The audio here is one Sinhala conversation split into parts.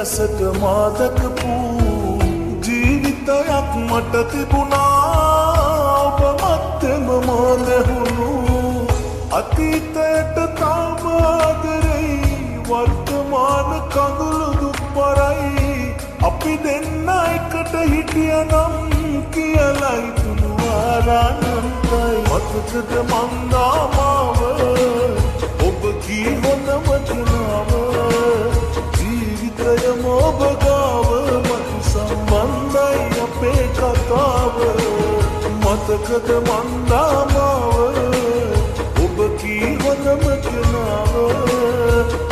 ඇසට මා දැකපු ජීවිතයක් මට තිබුණා ඔබ මැත්තේම මා නැහුණු අතීතයට තාම ආදරෙයි වර්තමාන කඳුළු දුක් පරයි අපි දෙන්න එකට හිටියනම් කියලා හිතුණු ආරානන්තයි මතකද මන්දාමාව ඔබ කී හොඳම කෙනාව ජීවිතයම ඔබ ගාව මතු සම්බන්ධයි අපේ කතාව මතකද මන්දාමාව ඔබ කී හොඳම කෙනාව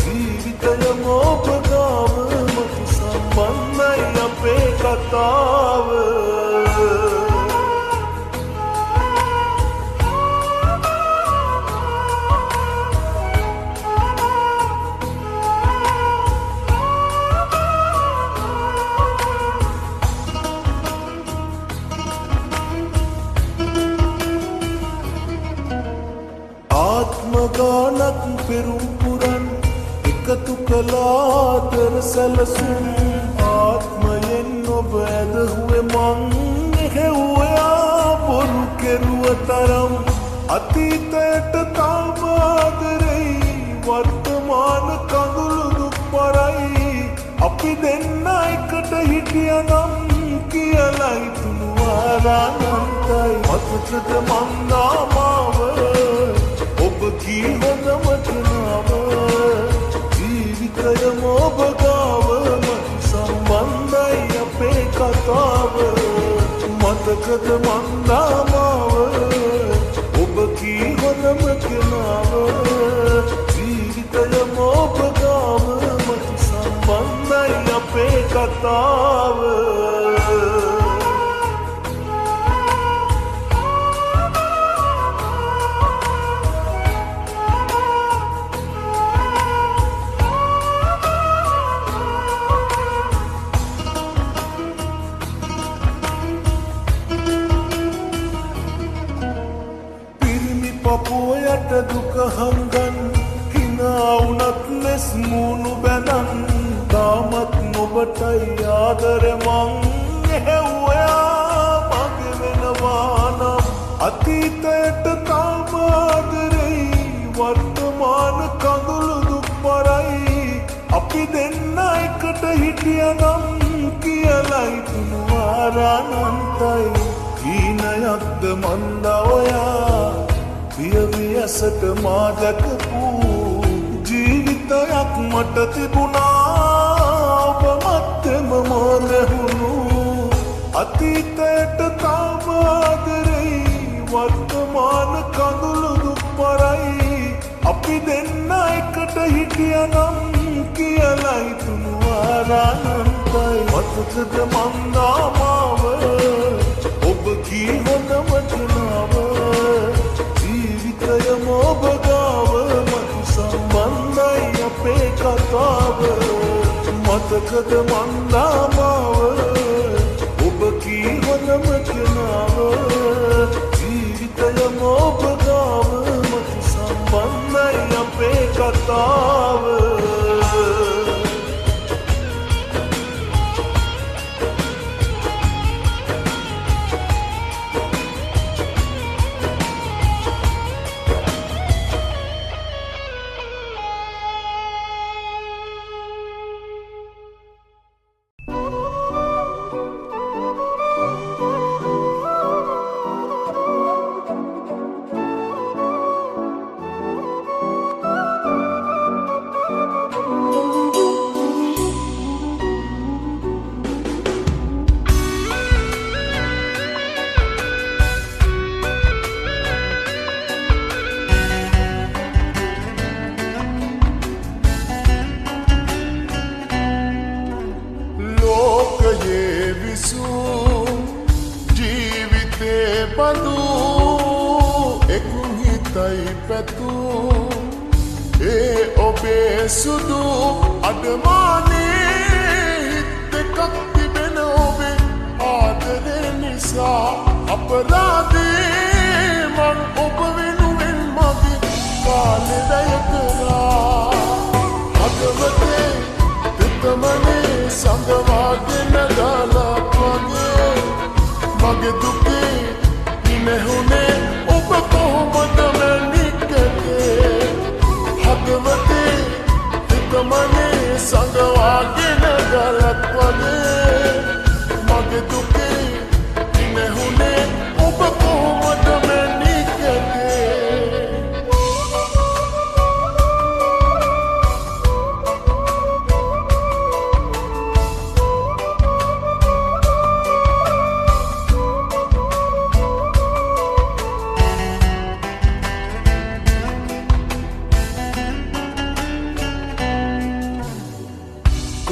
ජීවිතයම ඔබ ගාව මතු සම්බන්ධයි අපේ කතාව ආත්මගානක් පෙරුම් පුරන් එකතු කළාදර සැලසුම් ආත්මයෙන් ඔබ ඇදහුවේ මං එහෙව්වයා බොරු කෙරුව තරම් අතීතයට තාම ආදරෙයි වර්තමාන කඳුළු දුක් පරයි අපි දෙන්න එකට හිටියනම් කියලා හිතුණු ආරානන්තයි මතකද මන්දාමාව ඔබ කී හොඳම කෙනාව ජීවිතයම ඔබ ගාව මතු සම්බන්ධයි අපේ කතාව මතකද මන්දාමාව ඔබ කී හොඳම කෙනාව ජීවිතයම ඔබ ගාව මතු සම්බන්ධයි අපේ කතාව පපුයට දුක හංගන් හිනා වුණත් ලෙස් මූණු බැනන් තාමත් නොබටයි ආදර මං එහෙව්වයා මගේ වෙනවා නම් අතීතයට තාම ආදරෙයි වර්තමාන කඳුළු දුක් පරයි අපි දෙන්න එකට හිටියනම් කියලා හිතුණු ආරානන්තයි කීනයක්ද මන්දා ඔයා පියවි ඇසට මා දැකපු ජීවිතයක් මට තිබුණා ඔබ මැත්තේම මා නැහුණු අතීතයට තාම ආදරෙයි වර්තමාන කඳුළු දුක් පරයි අපි දෙන්න එකට හිටියනම් කියලා හිතුණු ආරානන්තයි මතකද මන්දාමාව ඔබ කී හොඳම කෙනාව ජීවිතයම ඔබ ගාව මතු සම්බන්ධයි අපේ කතාව මතකද මන්දාමාව ඔබ කී හොඳම කෙනාව ජීවිතයම ඔබ ගාව මතු සම්බන්ධයි අපේ කතාව සුදු අඩමානේ හිත් එකක් තිබෙන ඔබේ ආදරේ නිසා අපරාධේ මං ඔබ වෙනුවෙන් මගේ කාලේ වැය කරා හදවතේ තෙතමනේ සංගවාගෙන ගලක් වගේ මගේ දුකේ ඉනෙහුනේ ඔබ කොහොමද මැනිකගේ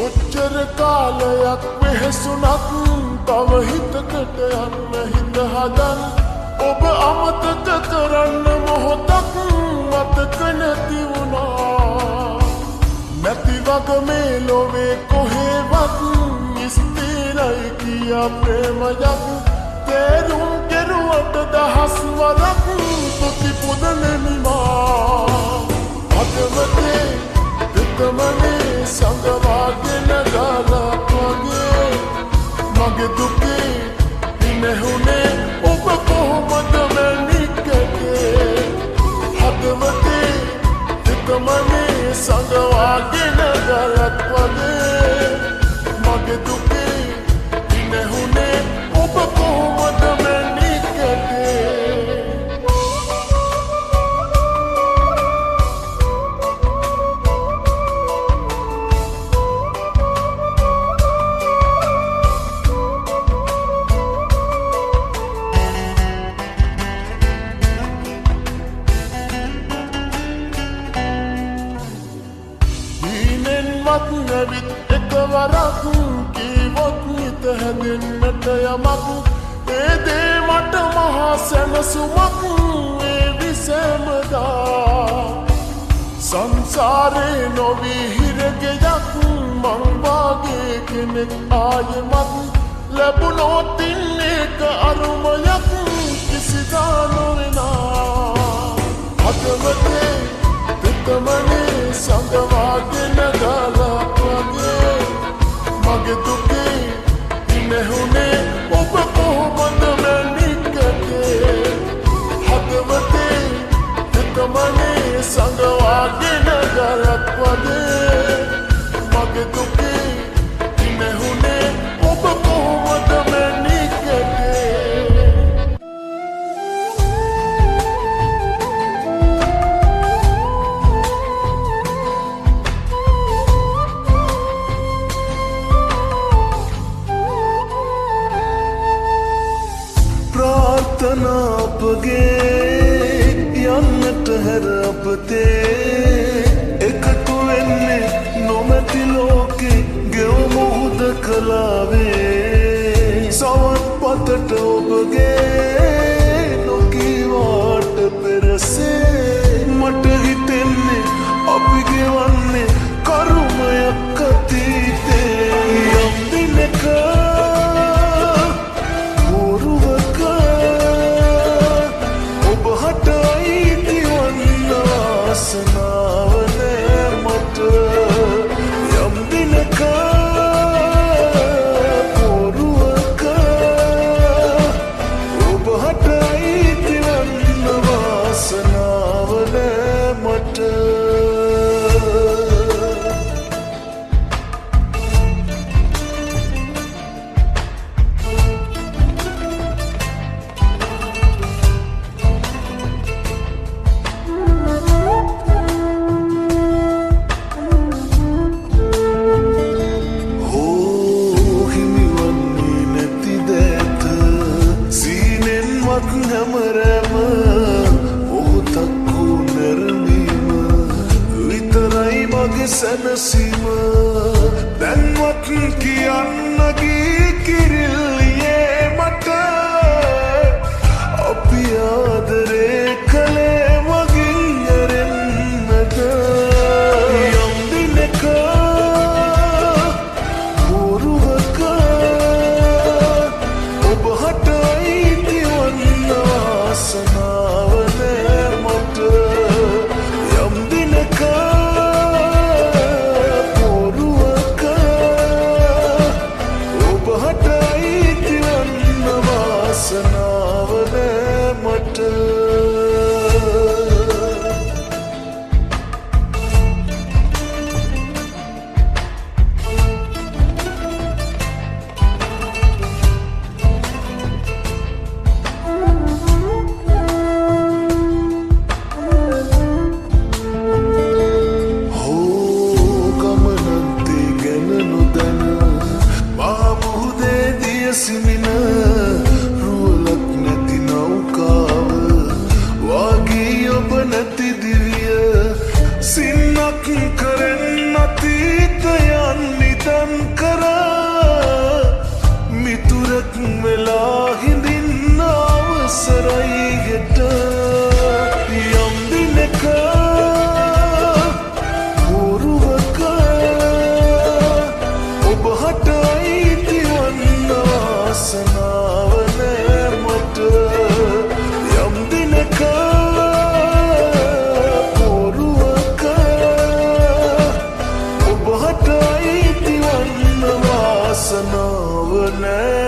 කොච්චර කාලයක් වෙහෙසුනත් තව හිතකට යන්න හිත හදන් ඔබ අමතක කරන්න මොහොතක් මතක නැති වුණා නැති වග මේ ලොවේ කොහෙවත් ස්ථිරයි කියා ප්‍රේමයක් තේරුම් කෙරුවට දහස් වරක් තුති පුදනෙමිමා අදවතේ විතමනේ සංගවාගෙන ගලක් වගේ මගේ දුකේ ඉනෙහුනේ ඔබ කොහොමද මැනිකගේ හදවතේ විතමනේ සංගවාගෙන ගලක් වගේ මගේ දුකේ ඉනෙහුනේ ඔබ කොහොමද මැනිකගේ නැවිත් එකවරක් කීවොත් නිත හැදෙන්නට යමක් ඒ දේ මට මහා සැනසුමක් වේවි සෑමදා සංසාරේ නොවී හිරගෙයක් මං වාගේ කෙනෙක් ආයෙමත් ලැබුණොත් ඒක අරුමයක් කිසිදා නොවෙනා හදවතේ විතමනේ සංගවාගෙන ගලක් වගේ මගේ දුකේ ඉනෙහුනේ ඔබ කොහොමද මැනිකගේ හදවතේ විතමනේ සංගවාගෙන ගලක් වගේ මගේ දුකේ ඉනෙහුනේ ඔබ කොහොමද මැනිකගේ අපගේ යන්නට හැර අපතේ එකතු වෙන්නේ නොමැති ලෝකෙ ගෙවමු හුදකලාවේ සවන් පතට ඔබගේ නොකීවාට පෙරසේ මට හිතෙන්නේ අපි ගෙවන්නේ කරුමයක් අතීතේ යම් දිනක සනාවනේ මට යම් දිනක පොරුවක නෑ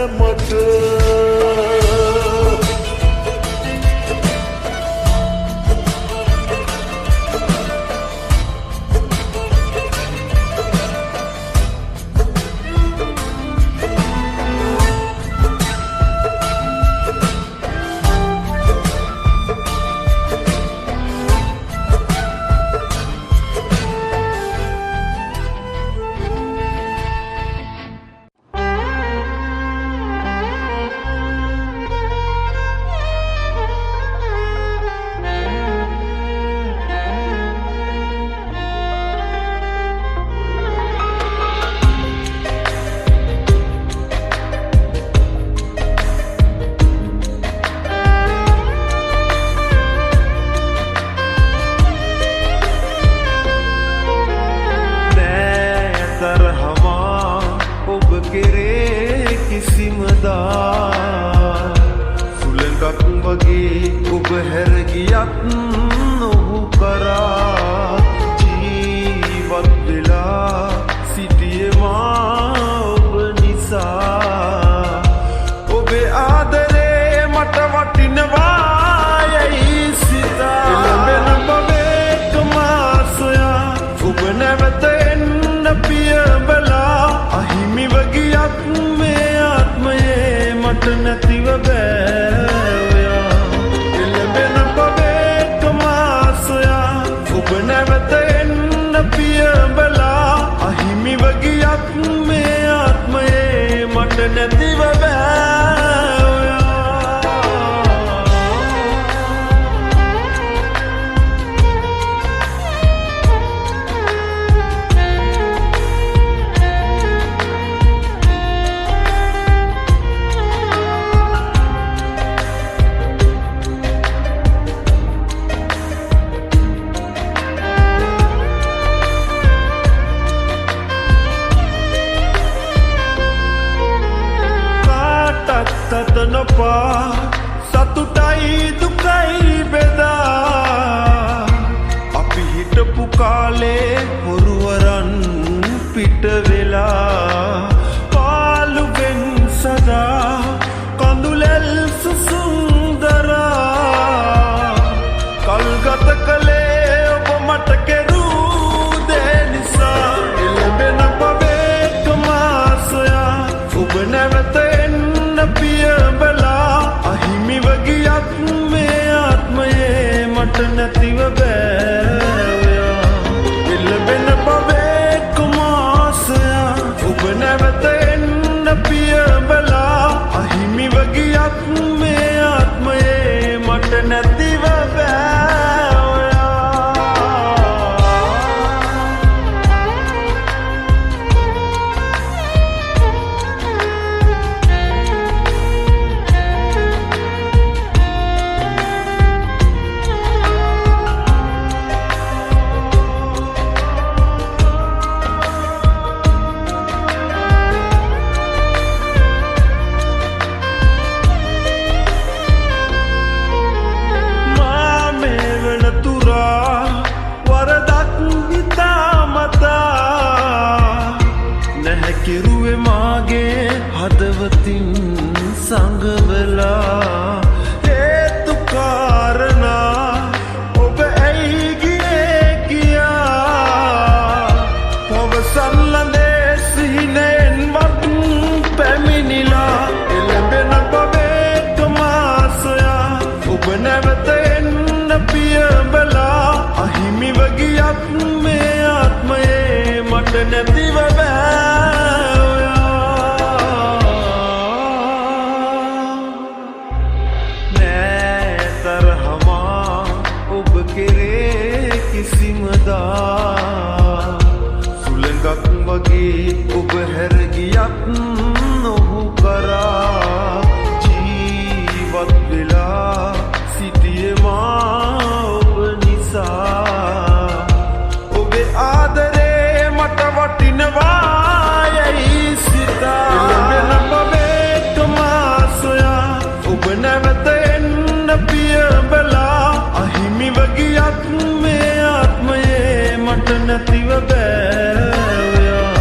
මට නැතිව බෑවයා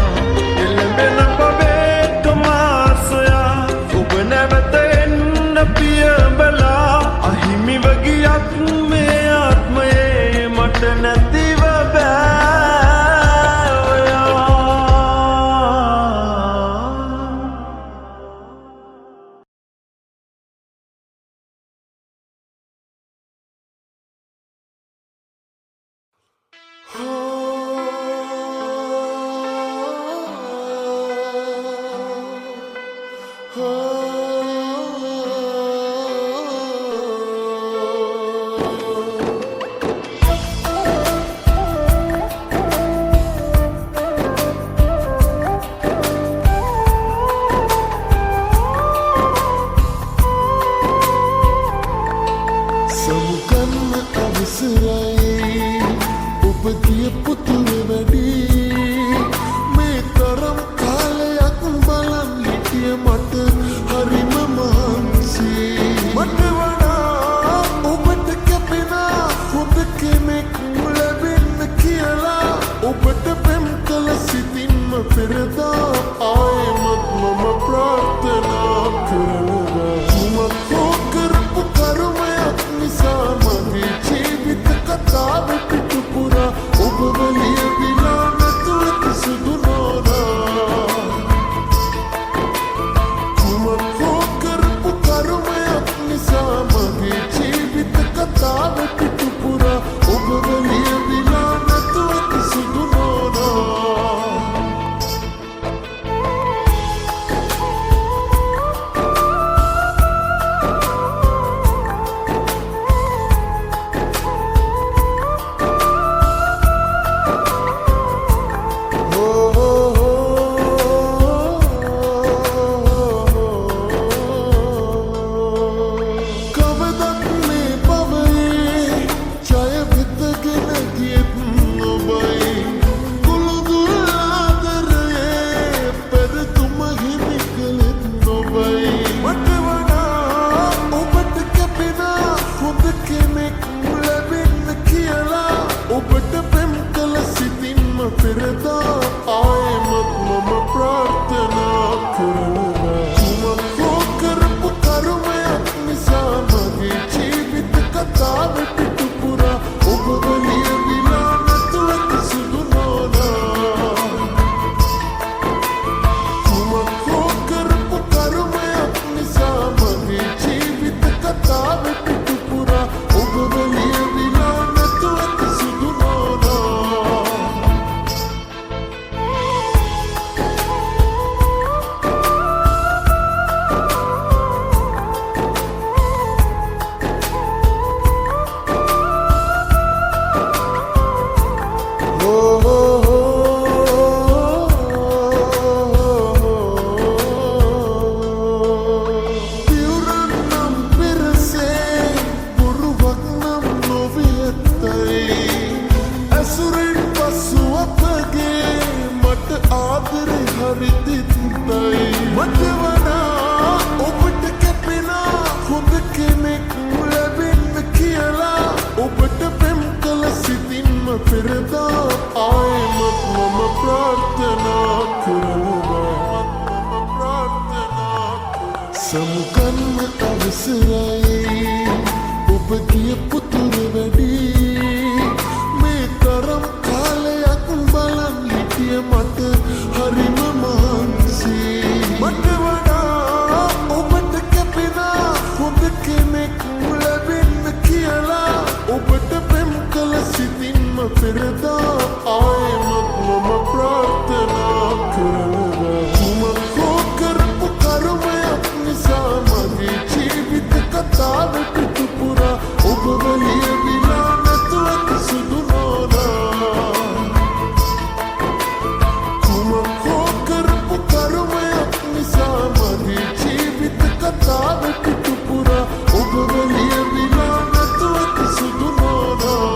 එළඹෙන පවේ මට හරිම මහන්සි මට වඩා ඔබට කැපෙන හොඳ කෙනෙක් ලැබෙන්න කියලා ඔබට පෙම් කළ සිතින්ම පෙරදා ආයෙමත් මම ප්‍රාර්ථනා කරනවා කුමක් හෝ කරපු කර්මයක් නිසා මගේ ජීවිත කතාව පිටුපුරා ඔබව ලියවිලා නැතුව කිසිදු නෝනා කුමක් හෝ කරපු කර්මයක් නිසා මගේ ජීවිත කතාව පිටුපුරා ඔබව ලියවිලා නැතුව කිසිදු නෝනා ඔබට පෙම් කළ සිතින්ම පෙරදා ආයෙමත් මම ප්‍රාර්ථනා කරනවා කුමක් හෝ කරපු කර්මයක් නිසා මගේ ජීවිත කතාව පිටුපුරා ඔබව ලියවිලා නැතුව කිසිදු නෝනා කුමක් හෝ කරපු කර්මයක් නිසා මගේ ජීවිත කතාව පිටුපුරා ඔබව ලියවිලා නැතුව කිසිදු මට වඩා ඔබට කැපෙන හොඳ කෙනෙක් ලැබෙන්න කියලා ඔබට පෙම් කළ සිතින්ම පෙරදා ආයෙමත් මම ප්‍රාර්ථනා කරනවා සමුගන්න අවසරයි ඔබ කියපු තුර වැඩි මේ තරම් කාලයක් බලන් හිටිය මට හරිම මහන්සි මට වඩා ඔබට කැපෙන හොඳ කෙනෙක් ලැබෙන්න කියලා ඔබට පෙම් කළ සිතින්ම පෙරදා ආයෙමත් මම ප්‍රාර්ථනා කරනවා කුමක් හෝ කරපු කර්මයක් නිසා මගේ ජීවිත කතාව පිටුපුරා ඔබව ලියවිලා නැතුව කිසිදු නෝනා කුමක් හෝ කරපු කර්මයක් නිසා මගේ ජීවිත කතාව පිටුපුරා ඔබව ලියවිලා නැතුව කිසිදු නෝනා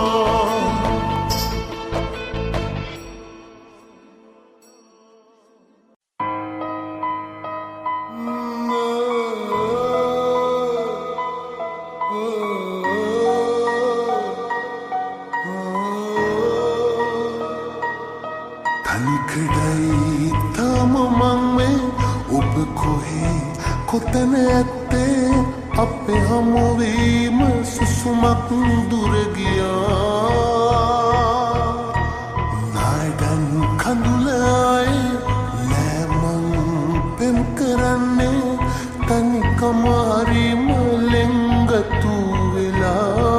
තනිකඩයි තාම මං මේ ඔබ කොහේ කොතැන ඇත්තේ අපේ හමුවීම සුසුමක් දුර ගියා නාඩන් කඳුලයි නෑමං පෙම් කරන්නේ තනිකම හරිම ලෙංගතු වෙලා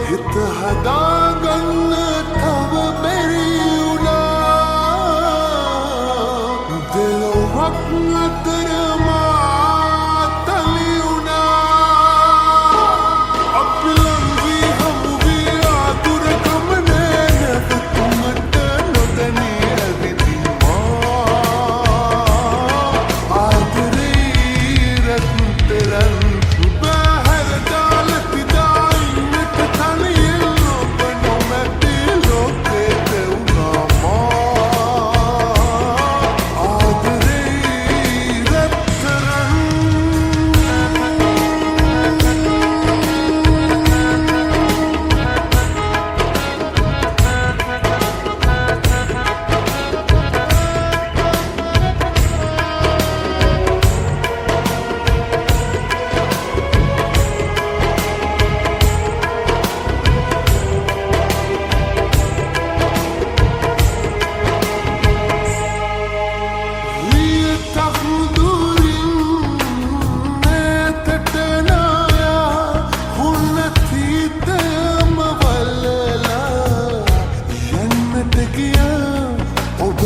හිත හදාගන්න තව බැරි වුණා දෙලොවක් අතර මාතලි වුණා අපි ලං වී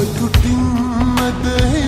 තුටින් මදහි